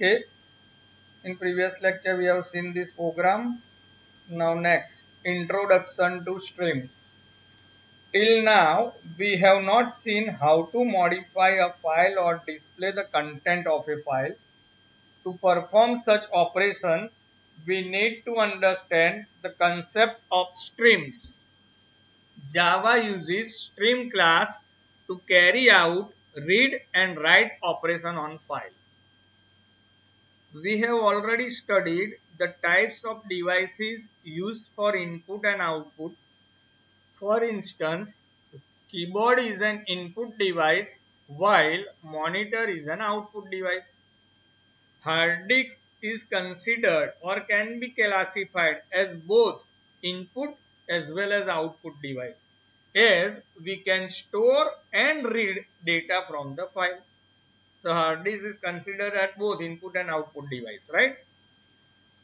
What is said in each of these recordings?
Okay, in previous lecture we have seen this program. Now next, introduction to streams. Till now, we have not seen how to modify a file or display the content of a file. To perform such operation, we need to understand the concept of streams. Java uses stream class to carry out read and write operation on file. We have already studied the types of devices used for input and output. For instance, keyboard is an input device while monitor is an output device. Hard disk is considered or can be classified as both input as well as output device, as we can store and read data from the file. So hard disk is considered as both input and output device, right?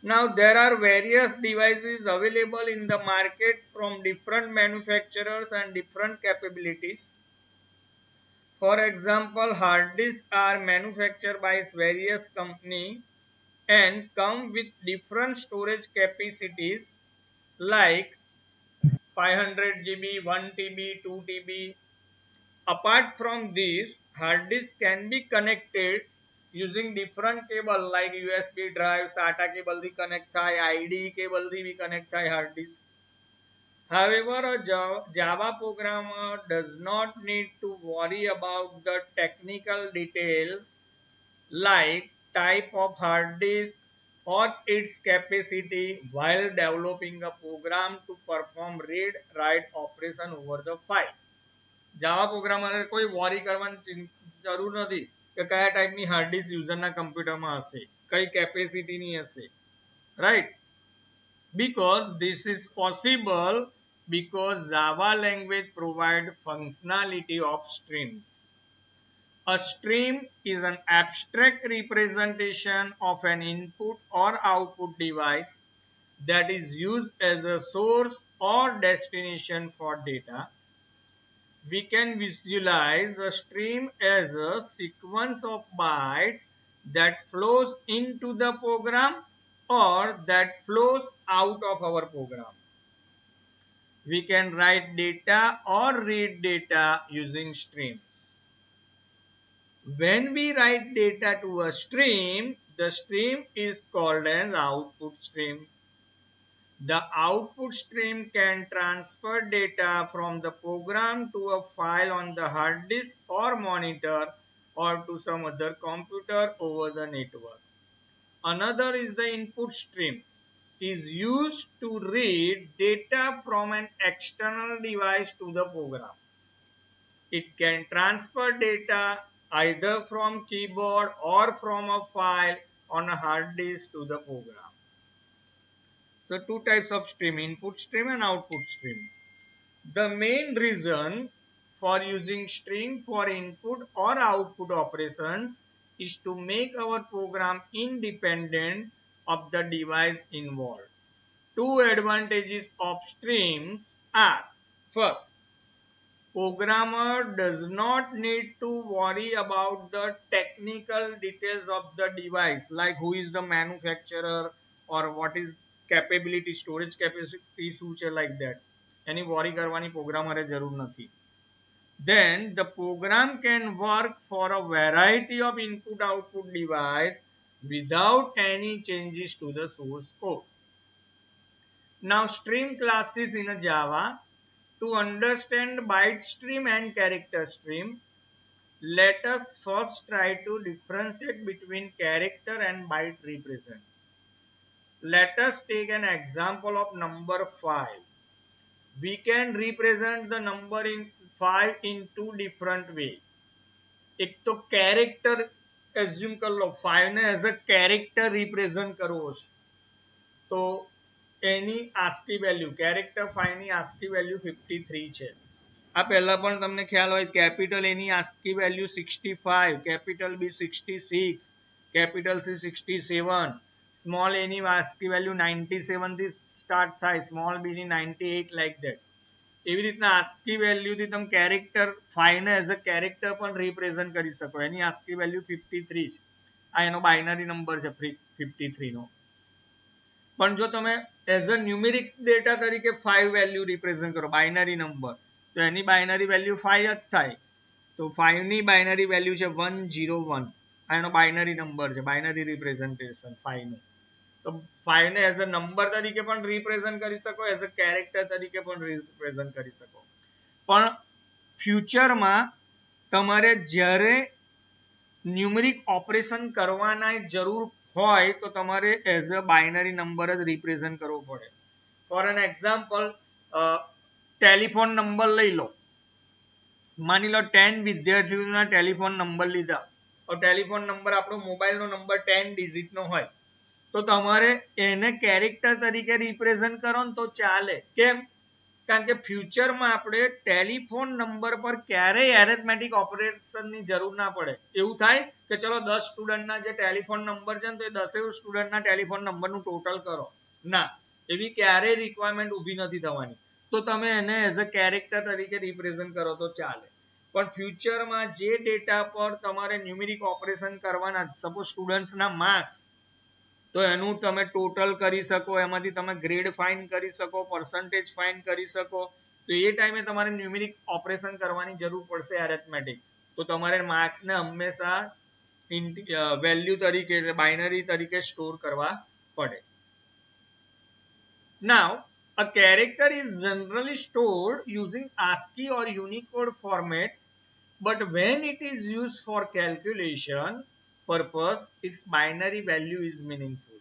Now there are various devices available in the market from different manufacturers and different capabilities. For example, hard disks are manufactured by various companies and come with different storage capacities like 500 GB, 1 TB, 2 TB. Apart from this, hard disk can be connected using different cable like USB drive, SATA cable भी connect થાય, IDE cable भी connect થાય hard disk. However, a Java programmer does not need to worry about the technical details like type of hard disk or its capacity while developing a program to perform read write operation over the file. જાવા પ્રોગ્રામરે કોઈ worry કરવાની જરૂર નથી કે કયા ટાઈપની hard disk યુઝરના કમ્પ્યુટરમાં હશે, કઈ કેપેસિટીની હશે, right? Because this is possible because Java language provide functionality of streams. A stream is an abstract representation of an input or output device that is used as a source or destination for data. We can visualize a stream as a sequence of bytes that flows into the program or that flows out of our program. We can write data or read data using streams. When we write data to a stream, the stream is called as output stream. The output stream can transfer data from the program to a file on the hard disk or monitor or to some other computer over the network. Another is the input stream is used to read data from an external device to the program. It can transfer data either from keyboard or from a file on a hard disk to the program. So two types of stream, input stream and output stream. The main reason for using stream for input or output operations is to make our program independent of the device involved. Two advantages of streams are: first, programmer does not need to worry about the technical details of the device like who is the manufacturer or what is capability, storage capacity શું છે, like that. Any worry કરવાની પ્રોગ્રામરે જરૂર નથી. Then the program can work for a variety of input output device without any changes to the source code. Now stream classes in a Java. To understand byte stream and character stream, let us first try to differentiate between character and byte represent. Let us take an example of number 5. We can represent the number in 5 in two different ways. एक तो character assume कर लो, 5 ने as a character represent કરવો છે, તો એની ASCII value character 5 ની ASCII value 53 છે. આ પહેલા પણ તમને ખ્યાલ હોય, કેપિટલ એની ASCII value 65, capital B 66, capital C 67, small એની ASCII value 97 થી સ્ટાર્ટ થાય, સ્મોલ b ની 98, like that. એવી રીતના ASCII value થી તમે કેરેક્ટર 5 ને એઝ અ કેરેક્ટર પણ રિપ્રેઝન્ટ કરી શકો. એની ASCII value 53 છે. આ એનો બાઇનરી નંબર છે 53 નો. પણ જો તમે એઝ અ ન્યુમેરિક ડેટા તરીકે 5 વેલ્યુ રિપ્રેઝન્ટ કરો બાઇનરી નંબર, તો એની બાઇનરી વેલ્યુ 5 જ થાય. તો 5 ની બાઇનરી વેલ્યુ છે 101. આ એનો બાઇનરી નંબર છે, બાઇનરી રિપ્રેઝન્ટેશન 5 નું. તો 5 ને એઝ અ નંબર તરીકે પણ રિપ્રેઝન્ટ કરી શકો, એઝ અ કેરેક્ટર તરીકે પણ રિપ્રેઝન્ટ કરી શકો. પણ ફ્યુચરમાં તમારે જ્યારે ન્યુમેરિક ઓપરેશન કરવાના જરૂર હોય તો તમારે એઝ અ બાઇનરી નંબર જ રિપ્રેઝન્ટ કરવો પડે. For an example, telephone number લઈ લો. માની લો 10 વિદ્યાર્થીઓના ટેલિફોન નંબર લીધા. તો ટેલિફોન નંબર આપણો મોબાઈલનો નંબર 10 ડિજિટનો હોય, તો તમારે એને કેરેક્ટર તરીકે રિપ્રેઝન્ટ કરો ને તો ચાલે. કેમ? કારણ કે ફ્યુચરમાં આપણે ટેલિફોન નંબર પર ક્યારેય એરેથમેટિક ઓપરેશનની જરૂર ના પડે. એવું થાય કે ચલો 10 સ્ટુડન્ટના જે ટેલિફોન નંબર છે ને તો એ 10 સ્ટુડન્ટના ટેલિફોન નંબરનું ટોટલ કરો. ના, એવી ક્યારેય રિક્વાયરમેન્ટ ઊભી નથી થવાની. તો તમે એને એઝ અ કેરેક્ટર તરીકે રિપ્રેઝન્ટ કરો તો ચાલે. પણ ફ્યુચરમાં જે ડેટા પર તમારે ન્યુમેરિક ઓપરેશન કરવાના, સપોઝ સ્ટુડન્ટ્સના માર્ક્સ, તો એનું તમે ટોટલ કરી શકો, એમાંથી તમે ગ્રેડ ફાઇન્ડ કરી શકો, પર્સન્ટેજ ફાઇન્ડ કરી શકો. તો એ ટાઈમે તમારે ન્યુમેરિક ઓપરેશન કરવાની જરૂર પડશે એરેથમેટિક. તો તમારે માર્ક્સને હંમેશા વેલ્યુ તરીકે એટલે બાઇનરી તરીકે સ્ટોર કરવા પડે. Now, a character is generally stored using ASCII or Unicode format, but when it is used for calculation purpose, its binary value is meaningful.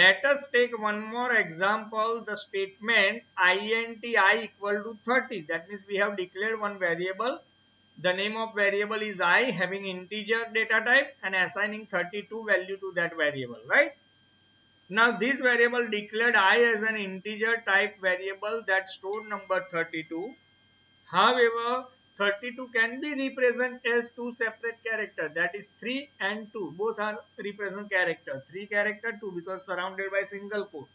Let us take one more example, the statement int I equal to 30. That means we have declared one variable. The name of variable is I, having integer data type and assigning 32 value to that variable, right? Now this variable declared I as an integer type variable that stored number 32. However, 32 can be represented as two separate characters, that is 3 and 2. Both are represent character. 3 character, 2 because surrounded by single quote.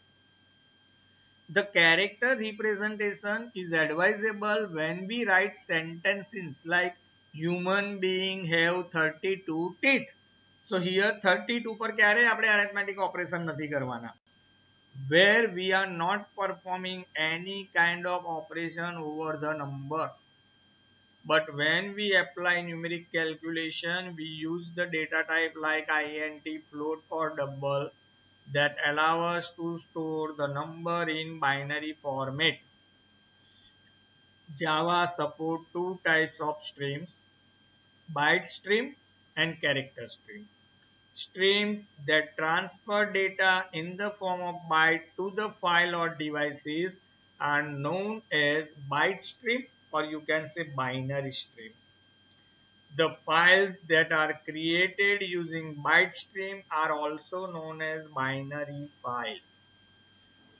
The character representation is advisable when we write sentences like human being have 32 teeth. So here 32 પર ક્યારે આપણે arithmetic operation નથી કરવાના. Where we are not performing any kind of operation over the number. But when we apply numeric calculation, we use the data type like int, float or double that allow us to store the number in binary format. Java support two types of streams, byte stream and character stream. Streams that transfer data in the form of byte to the file or devices are known as byte stream, or you can say binary streams. The files that are created using byte stream are also known as binary files.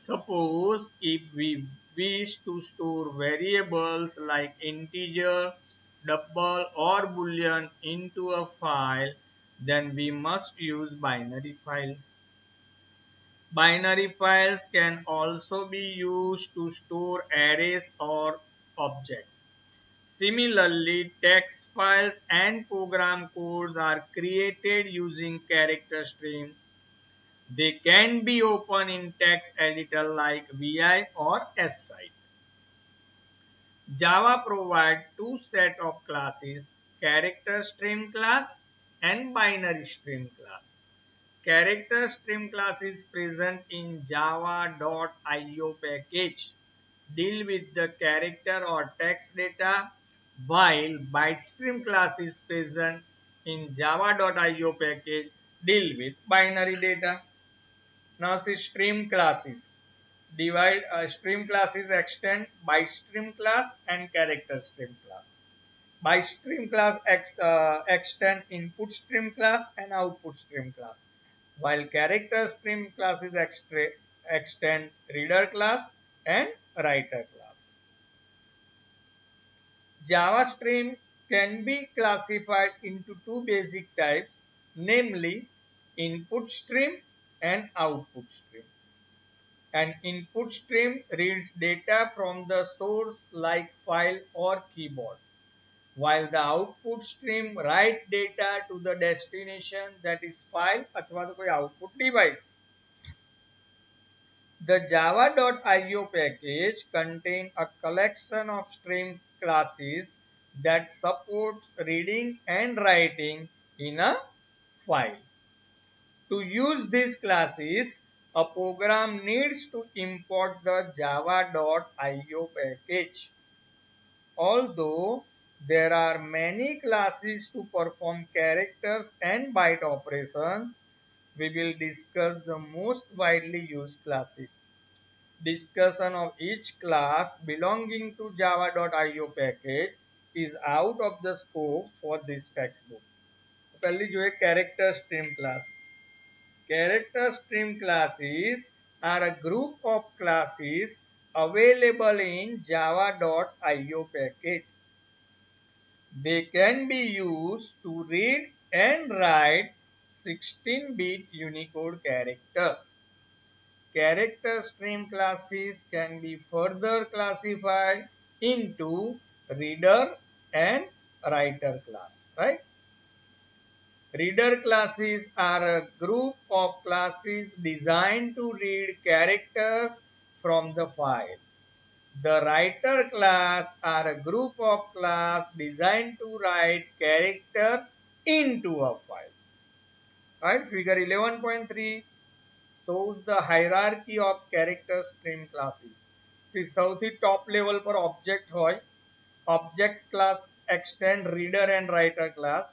Suppose if we wish to store variables like integer, double or boolean into a file, then we must use binary files. Binary files can also be used to store arrays or objects. Similarly, text files and program codes are created using character stream. They can be opened in text editor like VI or SSite. Java provides two sets of classes, character stream class and binary stream class. Character stream class is present in java.io package, deal with the character or text data, while byte stream class is present in java.io package, deal with binary data. Now see stream classes. Stream classes extend byte stream class and character stream class. Byte stream class extend input stream class and output stream class, while character stream classes extend reader class and writer class. Java stream can be classified into two basic types, namely input stream and output stream. An input stream reads data from the source like file or keyboard. while the output stream write data to the destination, that is file अथवा तो कोई output device. The java.io package contains a collection of stream classes that support reading and writing in a file. To use these classes, a program needs to import the java.io package. Although there are many classes to perform characters and byte operations, we will discuss the most widely used classes. Discussion of each class belonging to java.io package is out of the scope for this textbook. पहली जो है character stream class. Character stream classes are a group of classes available in java.io package. They can be used to read and write 16-bit Unicode characters. Character stream classes can be further classified into reader and writer class, right? Reader classes are a group of classes designed to read characters from the files. The writer class are a group of class designed to write character into a file. Right? Figure 11.3 shows the hierarchy of character stream classes. See, સૌથી top level પર object હોય. Object class extend reader and writer class.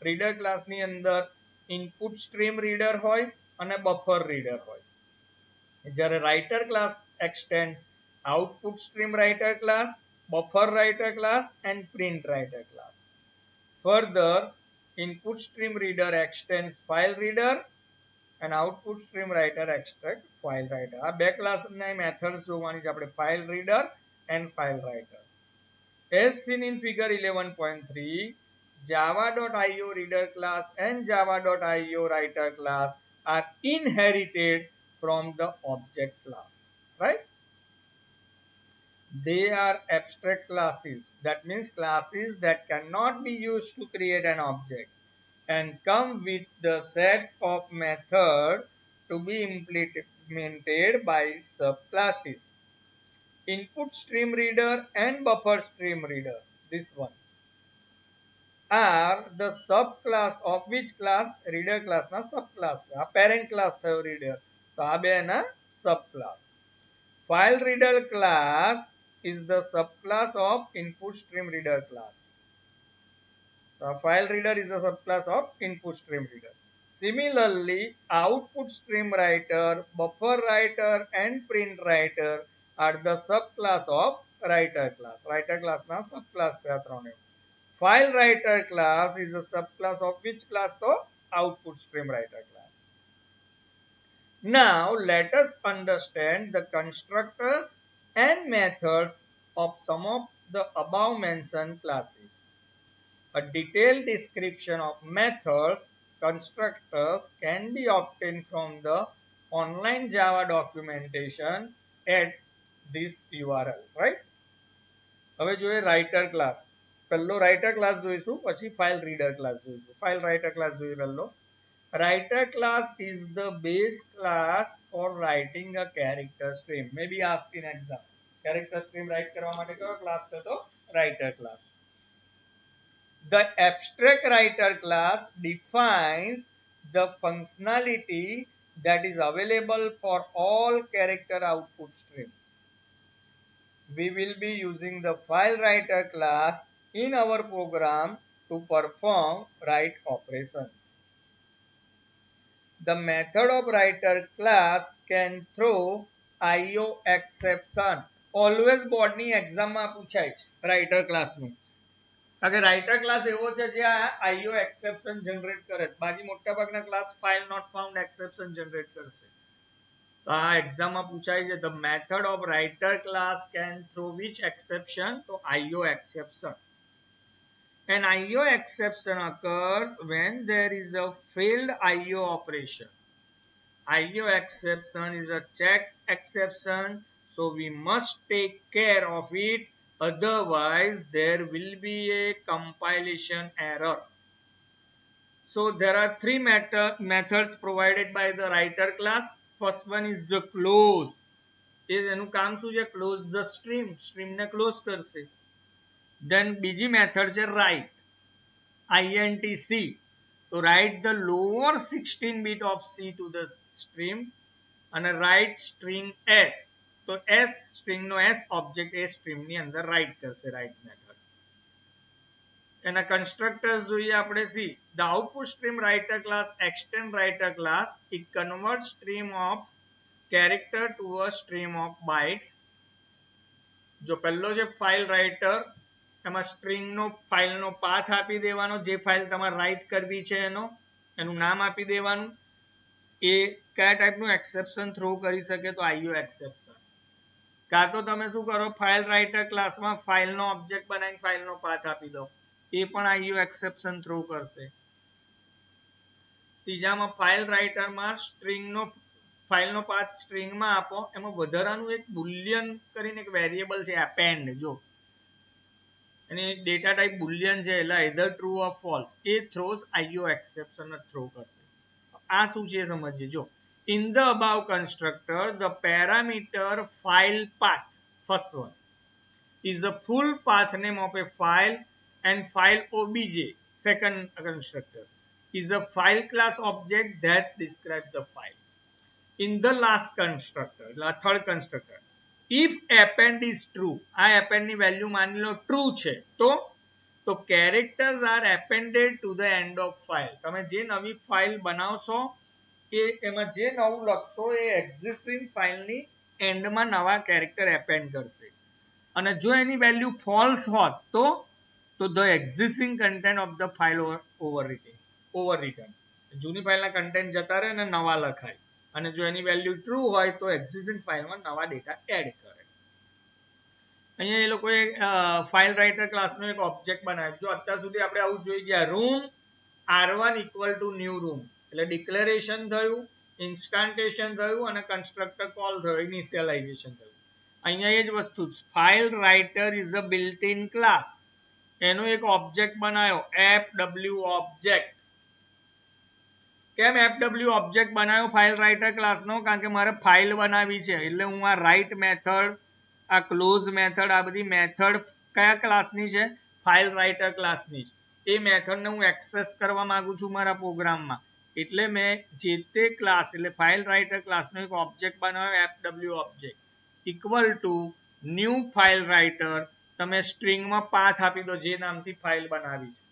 Reader class ની અંદર input stream reader હોય અને buffer reader હોય. જ્યારે writer class extends output stream writer class, buffer writer class and print writer class. Further, input stream reader extends file reader and output stream writer extract file writer. આ બે class ના methods જોવાની છે આપણે, file reader and file writer. As seen in figure 11.3, java.io reader class and java.io writer class are inherited from the object class, right? They are abstract classes, that means classes that cannot be used to create an object and come with the set of methods to be implemented by subclasses. Input stream reader and buffer stream reader, this one, are the subclass of which class? Reader class na subclass. A parent class thayo reader, so આ બે ના subclass. File reader class is the subclass of input stream reader class. File reader is a subclass of input stream reader. Similarly, output stream writer, buffer writer and print writer are the subclass of writer class. Writer class na subclass થયા ત્રણે. File writer class is a subclass of which class? So output stream writer class. Now let us understand the constructors and methods of some of the above mentioned classes. A detailed description of methods, constructors can be obtained from the online Java documentation at this URL, right? હવે જોઈએ writer class. પહેલો writer class જોઈશું, પછી file reader class જોઈશું. File writer class જોઈએ પહેલો. Writer class is the base class for writing a character stream. Maybe asked in exam. Character stream write કરવા માટે કયો class હતો? Writer class. The abstract writer class defines the functionality that is available for all character output streams. We will be using the file writer class in our program to perform write operations. The method of writer class can throw IO exception. Always board ની exam માં પૂછાય writer class નું. કારણ કે writer class એવો છે જે આ IO exception generate કરે. બાકી મોટા ભાગના class file not found exception generate કરશે. તો આ exam માં પૂછાય છે, the method of writer class can throw which exception? તો IO exception. An IO exception occurs when there is a failed IO operation. IO exception is a checked exception, so we must take care of it otherwise there will be a compilation error. So there are three methods provided by the writer class. First one is the close. એનું કામ શું છે? Close the stream ને close કરશે. Then બીજી method છે write, INTC, to write the lower 16 bit of C to the stream, and write string S, તો S string નો S object એ stream ની અંદર write કરશે write method. એના constructors જોઈએ આપણે. C the output stream writer class extend writer class, it converts stream of character to a stream of bytes. જો પહેલો છે file writer, એમાં string નો file નો path આપી દેવાનો, જે file તમારે write કરવી છે એનું નામ આપી દેવાનું. એ કયા ટાઈપનું એક્સેપ્શન થ્રો કરી શકે? તો IO એક્સેપ્શન. કાં તો તમે શું કરો, ફાઇલ રાઇટર ક્લાસમાં ફાઇલનો ઓબ્જેક્ટ બનાવીને ફાઇલનો પાથ આપી દો, એ પણ IO એક્સેપ્શન થ્રો કરશે. ત્રીજામાં ફાઇલ રાઇટરમાં સ્ટ્રિંગનો ફાઇલનો પાથ સ્ટ્રિંગમાં આપો, એમાં વધારાનું એક બુલિયન કરીને એક વેરિયેબલ છે એપેન્ડ, જો એની ડેટા ટાઈપ બુલિયન છે એટલે either true or false, A throws IO exception જ થ્રો કરશે. આ શું છે સમજીએ. જો in the above constructor the parameter file path, first one, is the full path name of a file, and file obj, second constructor, is a file class object that describes the file. In the last constructor, the third constructor, if append is true, આ append ની value માની લો true છે, તો characters are appended to the end of file. તમે જે નવી file બનાવશો કે એમાં જે નવું લખશો એ એક્ઝિસ્ટિંગ ફાઇલની એન્ડમાં નવા કેરેક્ટર એપેન્ડ કરશે. અને જો એની વેલ્યુ ફોલ્સ હોત તો the existing content of the file overwritten, જૂની ફાઇલના કન્ટેન્ટ જતા રહે અને નવા લખાય. અને જો એની વેલ્યુ ટ્રુ હોય તો એક્ઝિસ્ટિંગ ફાઇલમાં નવા ડેટા એડ કરે. અહીંયા એ લોકોએ ફાઇલ રાઇટર ક્લાસનો એક ઓબ્જેક્ટ બનાવ્યો. જો અત્યાર સુધી આપણે આવું જોઈ ગયા, room R1 equal to new room, એટલે ડિક્લેરેશન થયું, ઇન્સ્ટાન્ટેશન થયું અને કન્સ્ટ્રક્ટર કોલ થયો, ઇનિશિયલાઇઝેશન થયું. અહીંયા એ જ વસ્તુ, file writer is a built in class, એનો એક ઓબ્જેક્ટ બનાવ્યો fw ઓબ્જેક્ટ. કેમ fw ઓબ્જેક્ટ બનાવ્યો ફાઇલ રાઇટર ક્લાસનો? કારણ કે મારે ફાઇલ બનાવી છે, એટલે હું આ રાઇટ મેથડ, આ ક્લોઝ મેથડ, આ બધી મેથડ કયા ક્લાસની છે? ફાઇલ રાઇટર ક્લાસની છે. એ મેથડને હું એક્સેસ કરવા માંગુ છું મારા પ્રોગ્રામમાં, એટલે મેં જે તે ક્લાસ એટલે ફાઇલ રાઇટર ક્લાસનો એક ઓબ્જેક્ટ બનાવ્યો fw object equal to new file writer. તમે સ્ટ્રિંગમાં પાથ આપી દો જે નામથી ફાઇલ બનાવી છે.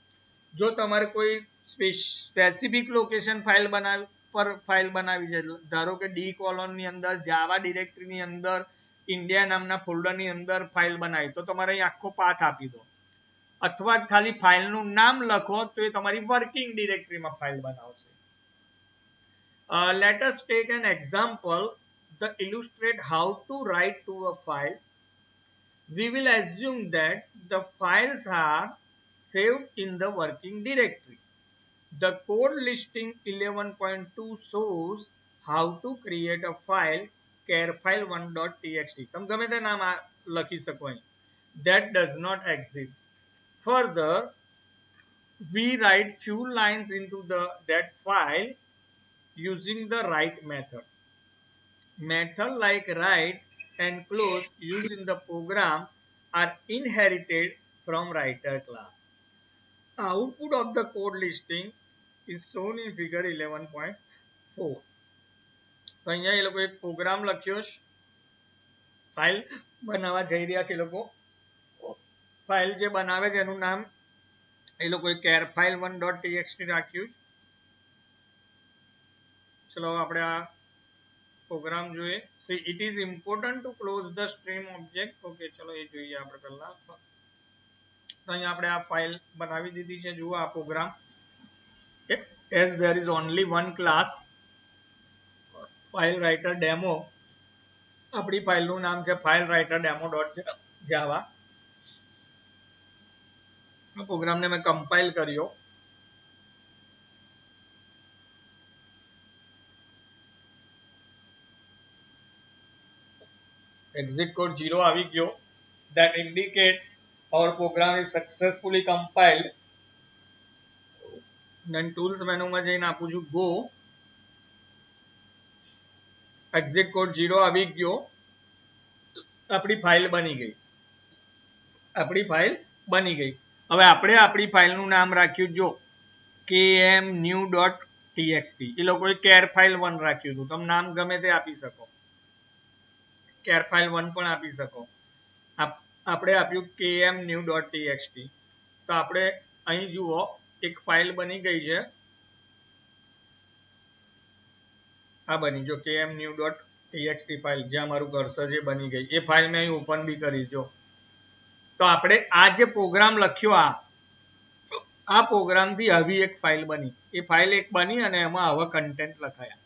જો તમારે કોઈ સ્પેસિફિક લોકેશન ફાઇલ બનાવી છે, ધારો કે ડી કોલોનની અંદર, જાવા ડિરેક્ટરીની અંદર, ઇન્ડિયા નામના ફોલ્ડરની અંદર ફાઇલ બનાવી, તો તમારે અહીં આખો પાથ આપી દો. અથવા ખાલી ફાઇલનું નામ લખો તો એ તમારી વર્કિંગ ડિરેક્ટરીમાં ફાઇલ બનાવશે. Let us take an example to illustrate how to write to a file. We will assume that the files are saved in the working directory. The code listing 11.2 shows how to create a file carefile1.txt. તમે ગમે તે નામ લખી શકો અહીં. That does not exist. Further, we write few lines into that file using the write method. Method like write and close used in the program are inherited from writer class. Output of the code listing is shown in figure 11.4. તો અહીંયા એ લોકો એક programme લખ્યો છે, file બનાવવા જઈ રહ્યા છે. એ લોકો ફાઇલ જે બનાવે છે એનું નામ એ લોકોએ carefile1.txt રાખ્યું. ચલો આપણે આ પ્રોગ્રામ જોઈએ. See, it is important to close the stream object. Okay, ચલો એ જોઈએ આપણે પહેલા. તો અહીંયા આપણે આ ફાઇલ બનાવી દીધી છે. જુઓ આ programme. As there is only one class, file writer demo, આપણી ફાઇલનું નામ છે file writer demo.java. આ પ્રોગ્રામને મેં કમ્પાઇલ કર્યો. એક્ઝિટ કોડ 0 આવી ગયો. that indicates our program is successfully compiled. Then tools menu માં જઈને આપું છું go, exit code 0 આવી ગયો, આપણી ફાઇલ બની ગઈ, આપણી ફાઇલ બની ગઈ. હવે આપણે આપણી ફાઇલનું નામ રાખ્યું જો kmnew.txt. એ લોકોએ કેર ફાઇલ 1 રાખ્યું હતું, તમે નામ ગમે તે આપી શકો, કેર ફાઇલ 1 પણ આપી શકો. આપણે આપ્યું kmnew.txt. તો આપણે અહીં જુઓ એક ફાઇલ બની ગઈ છે, આ બની જો kmnew.txt ફાઇલ, જ્યાં મારું કર્સર જે બની ગઈ એ ફાઇલ મેં અહીં ઓપન બી કરી જો. તો આપણે આ જે પ્રોગ્રામ લખ્યો આ પ્રોગ્રામ થી આવી એક ફાઇલ બની, એ ફાઇલ એક બની અને એમાં આવા કન્ટેન્ટ લખાયા.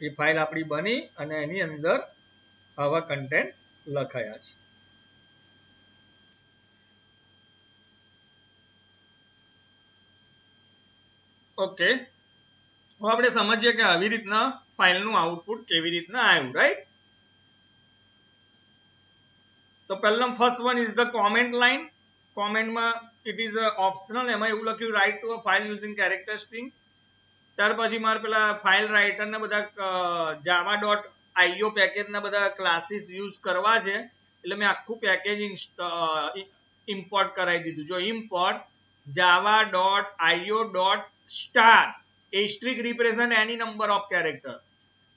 એ ફાઇલ આપણી બની અને એની અંદર આવા કન્ટેન્ટ લખાયા છે. ઓકે, હવે આપણે સમજીએ કે આવી રીતના ફાઇલનું આઉટપુટ કેવી રીતના આવ્યું, રાઈટ? તો પહેલા first one is the comment line. કોમેન્ટમાં ઇટ ઇઝ ઓપ્શનલ, એમાં એવું લખ્યું write to a file using character string. ત્યાર પછી મારે પેલા ફાઇલ રાઇટરના બધા java.io પેકેજના બધા ક્લાસીસ યુઝ કરવા છે, એટલે મેં આખું પેકેજ ઇમ્પોર્ટ કરાવી દીધું. જો import java.io.start asterisk represent any number of character,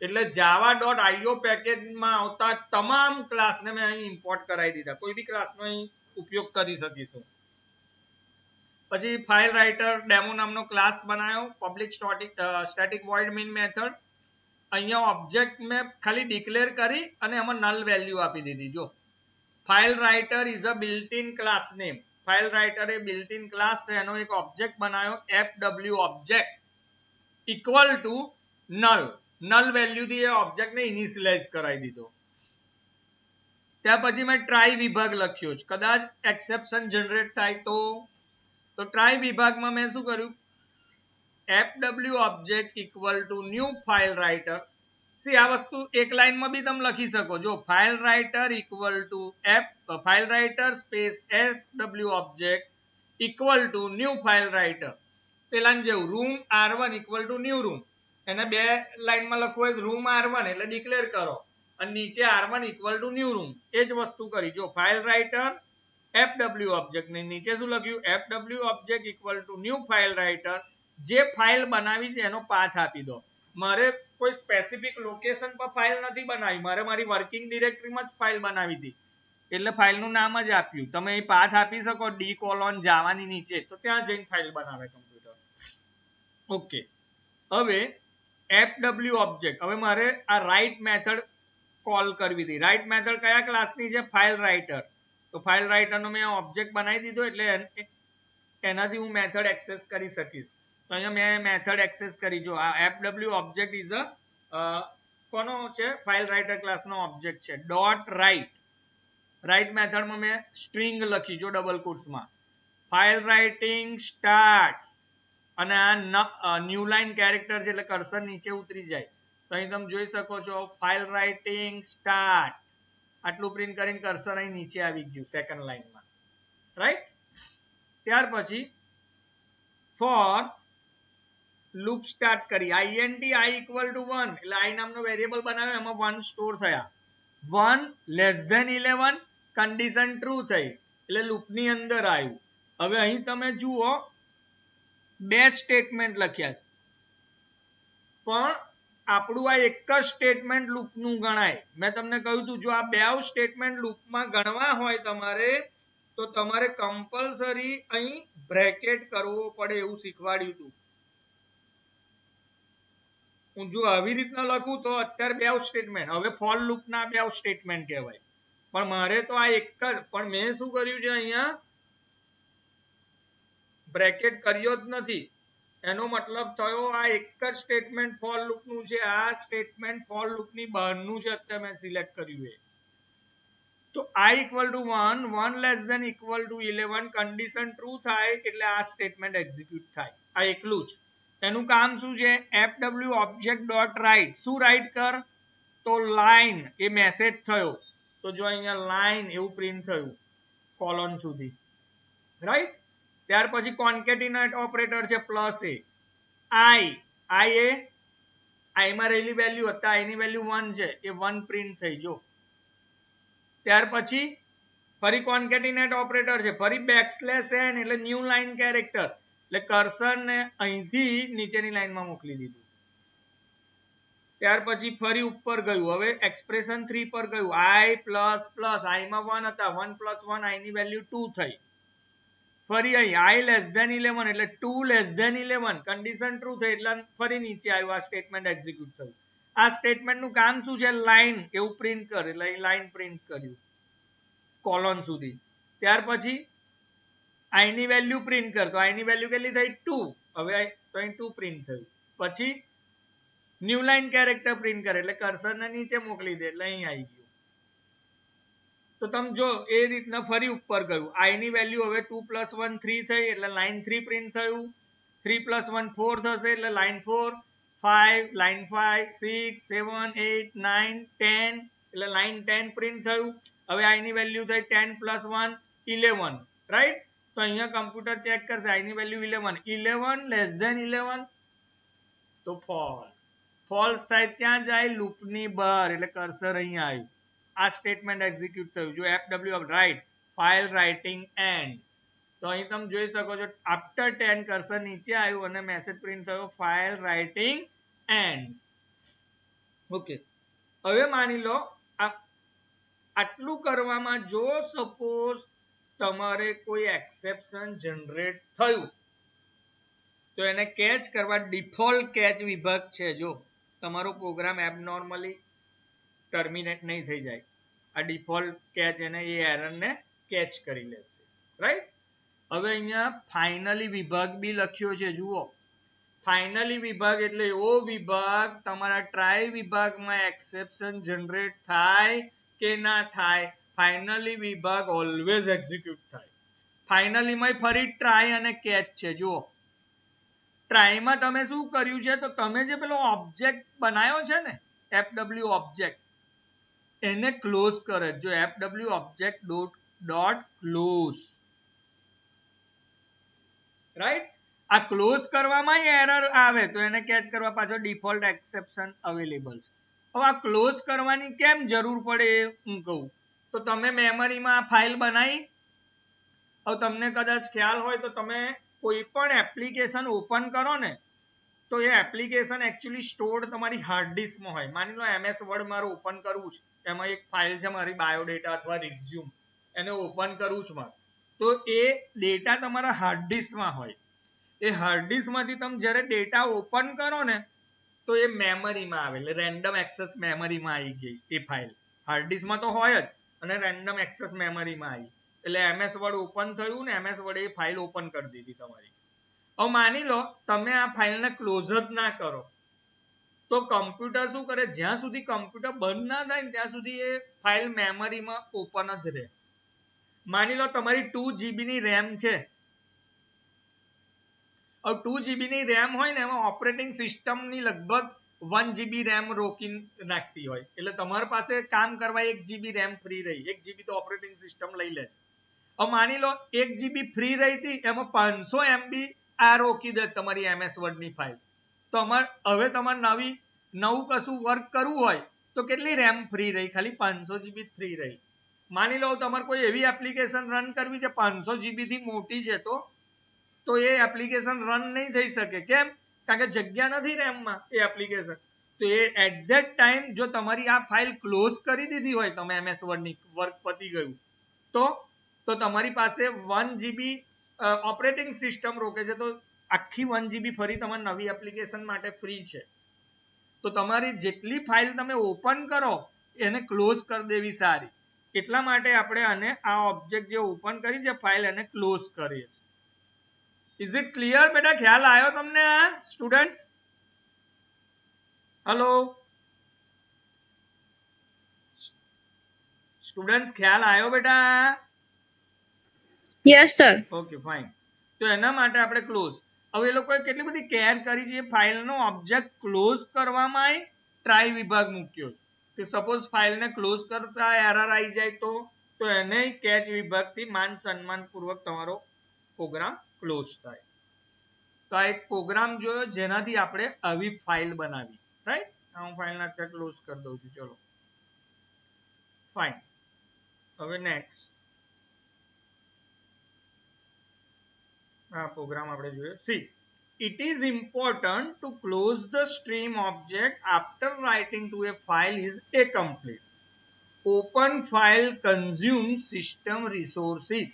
એટલે java.io પેકેજમાં આવતા તમામ ક્લાસને મેં અહીં ઇમ્પોર્ટ કરાવી દીધા, કોઈ બી ક્લાસનો અહીં ઉપયોગ કરી શકીશું. પછી ફાઇલ રાઇટર ડેમો નામનો ક્લાસ બનાવ્યો, public static void main method. અહીંયા ઓબ્જેક્ટ મેં ખાલી ડિક્લેર કરી અને એમાં નલ વેલ્યુ આપી દીધી. જો file writer is a built in class name, file writer A built in class છે, એનો એક ઓબ્જેક્ટ બનાવ્યો fw object equal two null, null value થી એ ઓબ્જેક્ટને ઇનિશિયલાઇઝ કરાવી દીધો. ત્યાર પછી મેં ટ્રાય વિભાગ લખ્યો છે, કદાચ એક્સેપ્શન જનરેટ થાય તો ટ્રાય વિભાગમાં મેં શું કર્યું, fw object equal to new file writer. C આ વસ્તુ એક લાઈનમાં બી તમે લખી શકો. જો file writer equal to file writer space fw object equal to new file writer, પેલા જેવું room r1 equal to new room, એને બે લાઈનમાં લખવું હોય રૂમ r1 એટલે ડિક્લેર કરો અને નીચે r1 equal to new room, એ જ વસ્તુ કરી. જો ફાઇલ રાઇટર fw ઓબ્જેક્ટ ને નીચે શું લખ્યું, fw object equal to new file writer, જે ફાઇલ બનાવી છે એનો પાથ આપી દો. મારે કોઈ સ્પેસિફિક લોકેશન પર ફાઇલ નથી બનાવી, મારે મારી વર્કિંગ ડિરેક્ટરીમાં જ ફાઇલ બનાવી હતી, એટલે ફાઇલનું નામ જ આપ્યું. તમે એ પાથ આપી શકો d:java ની નીચે, તો ત્યાં જઈને ફાઇલ બનાવે કમ્પ્યુટર. ઓકે, હવે fw ઓબ્જેક્ટ, હવે મારે આ રાઇટ મેથડ કોલ કરવી હતી. રાઇટ મેથડ કયા ક્લાસની છે, ફાઇલ રાઇટર. તો ફાઇલ રાઇટરનો મેં ઓબ્જેક્ટ બનાવી દીધો, એટલે એનાથી હું મેથડ એક્સેસ કરી શકીશ. તો અહીંયા મેં મેથડ એક્સેસ કરી. જો આ fw ઓબ્જેક્ટ ઇઝ અ કોનો છે, ફાઇલ રાઇટર ક્લાસનો ઓબ્જેક્ટ છે. ડોટ રાઇટ, રાઇટ મેથડમાં મેં સ્ટ્રિંગ લખી જો ડબલ કોટ્સમાં, ફાઇલ રાઇટિંગ સ્ટાર્ટ્સ, અને આ ન્યૂ લાઇન કેરેક્ટર છે એટલે કર્સર નીચે ઉતરી જાય. તો અહીં તમે જોઈ શકો છો ફાઇલ રાઇટિંગ સ્ટાર્ટ, આટલું પ્રિન્ટ કરીને કર્સર અહીં નીચે આવી ગયું સેકન્ડ લાઇનમાં, રાઈટ? ત્યાર પછી ફોર લૂપ સ્ટાર્ટ કરી, int i equal to 1, એટલે i નામનો વેરિયેબલ બનાવ્યો, એમાં 1 સ્ટોર થયા. 1 લેસ ધેન 11 કન્ડિશન ટ્રુ થઈ એટલે લૂપની અંદર આવ્યું. હવે અહીં તમે જુઓ બે સ્ટેટમેન્ટ લખ્યા, પણ આપણું આ એક જ સ્ટેટમેન્ટ લૂપનું ગણાય. મેં તમને કહ્યું હતું જો આ બે સ્ટેટમેન્ટ લૂપમાં ગણવા હોય તમારે, તો તમારે કમ્પલસરી અહીં બ્રેકેટ કરવો પડે એવું શીખવાડ્યું હતું. હું જો આવી રીતના લખું તો અત્યારે બે સ્ટેટમેન્ટ, હવે ફોર લૂપના બે સ્ટેટમેન્ટ કહેવાય, પણ મારે તો આ એક જ, પણ મેં શું કર્યું છે અહીંયા બ્રેકેટ કર્યો જ નથી. એનો મતલબ થયો આ એક જ સ્ટેટમેન્ટ ફોર લૂપનું છે, આ સ્ટેટમેન્ટ ફોર લૂપની બહારનું છે, અત્યારે મેં સિલેક્ટ કર્યું છે. તો i equal to 1, 1 less than equal to 11 condition true થાય એટલે આ સ્ટેટમેન્ટ એક્ઝિક્યુટ થાય. આ એકલું જ. એનું કામ શું છે, fw object dot write, શું રાઈટ કર, તો લાઈન એ મેસેજ થયો તો જો અહીંયા લાઈન એવું પ્રિન્ટ થયું કોલોન સુધી, રાઈટ. ત્યાર પછી કોન્કેટિનેટ ઓપરેટર છે પ્લસ એ આઈ એ આઈ માં રહેલી વેલ્યુ હતા, આઈ ની વેલ્યુ 1 છે એ 1 પ્રિન્ટ થઈ જો. ત્યાર પછી ફરી કોન્કેટિનેટ ઓપરેટર છે, ફરી બેકસ્લેશ એન એટલે ન્યૂ લાઈન કેરેક્ટર એટલે કર્સર ને અહીંથી નીચેની લાઈનમાં મોકલી દીધું. ત્યાર પછી ફરી ઉપર ગયું, હવે એક્સપ્રેશન 3 પર ગયું, આઈ પ્લસ પ્લસ આઈ માં 1 હતા, 1 પ્લસ 1 આઈ ની વેલ્યુ 2 થઈ. ફરી અહીં આઈ લેસ ધેન 11 એટલે 2 લેસ ધેન 11 કન્ડિશન ટ્રુ થઈ એટલે ફરી નીચે આવ્યું, આ સ્ટેટમેન્ટ એક્ઝિક્યુટ થયું. આ સ્ટેટમેન્ટ નું કામ શું છે? લાઈન એવું પ્રિન્ટ કરે એટલે લાઈન પ્રિન્ટ કર્યું કોલોન સુધી. ત્યાર પછી આઈ ની વેલ્યુ પ્રિન્ટ કરતો, આઈ ની વેલ્યુ કેટલી થઈ 2, હવે તો અહીં 2 પ્રિન્ટ થયું. પછી ન્યૂ લાઈન કેરેક્ટર પ્રિન્ટ કરે એટલે કર્સર ને નીચે મોકલી દે એટલે અહીં આવી ગયું. તો તમે જો એ રીતના ફરી ઉપર ગયું, આઈ ની વેલ્યુ હવે 2 પ્લસ 1 3 થઈ એટલે લાઈન 3 પ્રિન્ટ થયું, 3 પ્લસ 1 4 થશે એટલે લાઈન 4, 5 લાઈન 5 6 7 8 9 10 એટલે લાઈન 10 પ્રિન્ટ થયું. હવે આઈ ની વેલ્યુ થઈ 10 પ્લસ 1 11, રાઈટ. તો અહીંયા કમ્પ્યુટર ચેક કરશે આઈ ની વેલ્યુ 11 લેસ ધેન 11 તો ફોલ્સ થાય ત્યાં જાય લૂપની બહાર એટલે કર્સર અહીંયા આવ્યું, આ સ્ટેટમેન્ટ એક્ઝિક્યુટ થયું. જો FW write file writing ends તો અહીં તમે જોઈ શકો છો આફ્ટર 10 કર્સર નીચે આવ્યું અને મેસેજ પ્રિન્ટ થયો ફાઇલ રાઇટિંગ એન્ડ્સ. ઓકે, હવે માની લો આટલું કરવામાં જો સપોઝ તમારે કોઈ એક્સેપ્શન જનરેટ થયું તો એને કેચ કરવા ડિફોલ્ટ કેચ વિભાગ છે. જો તમારો પ્રોગ્રામ એબનોર્મલી ટર્મિનેટ નહીં થઈ જાય, આ ડિફોલ્ટ કેચ એને એ એરરને કેચ કરી લેશે, રાઈટ. હવે અહીંયા ફાઇનલી વિભાગ બી લખ્યો છે, જુઓ ફાઇનલી વિભાગ એટલે એવો વિભાગ તમારા ટ્રાય વિભાગમાં એક્સેપ્શન જનરેટ થાય કે ના થાય, ફાઇનલી વિભાગ ઓલવેઝ એક્ઝિક્યુટ થાય. ફાઇનલીમાં ફરી ટ્રાય અને કેચ છે. જુઓ ટ્રાયમાં તમે શું કર્યું છે, તો તમે જે પેલો ઓબ્જેક્ટ બનાવ્યો છે ને FW ઓબ્જેક્ટ એને ક્લોઝ કરે. જો FW object dot close, right. આ ક્લોઝ કરવામાં એરર આવે તો એને કેચ કરવા પાછળ ડિફોલ્ટ એક્સેપ્શન અવેલેબલ છે. હવે આ ક્લોઝ કરવાની કેમ જરૂર પડે હું કહું તો તમે મેમરીમાં આ ફાઇલ બનાવી, હવે તમને કદાચ ખ્યાલ હોય તો તમે કોઈ પણ એપ્લિકેશન ઓપન કરો ને તો એ એપ્લિકેશન એકચ્યુઅલી સ્ટોર્ડ તમારી હાર્ડ ડિસ્કમાં હોય. માની લો MS વર્ડ મારે ઓપન કરવું છે, એમાં એક ફાઇલ છે મારી બાયોડેટા અથવા રિઝ્યુમ, એને ઓપન કરવું છે મારે, તો એ ડેટા તમારા હાર્ડ ડિસ્કમાં હોય. એ હાર્ડ ડિસ્કમાંથી તમે જ્યારે ડેટા ઓપન કરો ને તો એ મેમરીમાં આવે એટલે રેન્ડમ એક્સેસ મેમરીમાં આવી ગઈ એ ફાઇલ. હાર્ડ ડિસ્કમાં તો હોય જ અને રેન્ડમ એક્સેસ મેમરીમાં આવી એટલે MS વર્ડ ઓપન થયું ને MS વર્ડ એ ફાઇલ ઓપન કરી દીધી તમારી. હવે માની લો તમે આ ફાઇલને ક્લોઝ જ ના કરો તો કમ્પ્યુટર શું કરે, જ્યાં સુધી કમ્પ્યુટર બંધ ના થાય ને ત્યાં સુધી એ ફાઇલ મેમરીમાં ઓપન જ રહે. માની લો તમારી 2 GB ની રેમ છે, હવે 2 GB ની રેમ હોય ને એમાં ઓપરેટિંગ સિસ્ટમની લગભગ 1 GB રેમ રોકી નાખતી હોય એટલે તમારી પાસે કામ કરવા 1 GB રેમ ફ્રી રહી, 1 GB તો ઓપરેટિંગ સિસ્ટમ લઈ લે છે. હવે માની લો 1 GB ફ્રી રહી હતી એમાં 500 MB આ રોકી દે તમારી MS વર્ડ ની ફાઇલ, તો હવે તમારે નવું કશું વર્ક કરવું હોય તો કેટલી રેમ ફ્રી રહી? ખાલી 500 GB ફ્રી રહી. માની લો તમારે કોઈ એવી એપ્લિકેશન રન કરવી છે 500 GB થી મોટી છે તો એ એપ્લિકેશન રન નહીં થઈ શકે. કેમ? કારણ કે જગ્યા નથી રેમમાં એ એપ્લિકેશન. તો એ એટ ધેટ ટાઈમ જો તમારી આ ફાઇલ ક્લોઝ કરી દીધી હોય તમે MS વર્ડની વર્ક પતી ગયું તો તમારી પાસે 1 GB ઓપરેટિંગ સિસ્ટમ રોકે છે, તો આખી 1 GB ફરી તમારી નવી એપ્લિકેશન માટે ફ્રી છે. તો તમારી જેટલી ફાઇલ તમે ઓપન કરો એને ક્લોઝ કરી દેવી સારી. એટલા માટે આપણે આને આ ઓબ્જેક્ટ જે ઓપન કરી છે ફાઇલ એને ક્લોઝ કરીએ છીએ. ઇઝ ઇટ ક્લિયર બેટા? ખ્યાલ આવ્યો તમને આ સ્ટુડન્ટ્સ? હેલો સ્ટુડન્ટ્સ, ખ્યાલ આવ્યો બેટા? Yes sir. Okay fine. તો એના માટે આપણે ક્લોઝ. હવે એ લોકોએ કેટલી બધી કેર કરી છે ફાઇલનો ઓબ્જેક્ટ ક્લોઝ કરવામાં ટ્રાય વિભાગ મૂક્યો. કે સપોઝ ફાઇલ ને ક્લોઝ કરતા એરર આવી જાય તો એને કેચ વિભાગથી માન સન્માન પૂર્વક તમારો પ્રોગ્રામ ક્લોઝ થાય. તો આ એક પ્રોગ્રામ જોયો જેનાથી આપણે આવી ફાઇલ બનાવી, રાઈટ. હું ફાઇલને અત્યારે ક્લોઝ કરી દઉં છું. ચલો ફાઇન. હવે નેક્સ્ટ આ પ્રોગ્રામ આપણે જોઈએ. C, it is important to close the stream object after writing to a file is accomplished. Open file consumes system resources.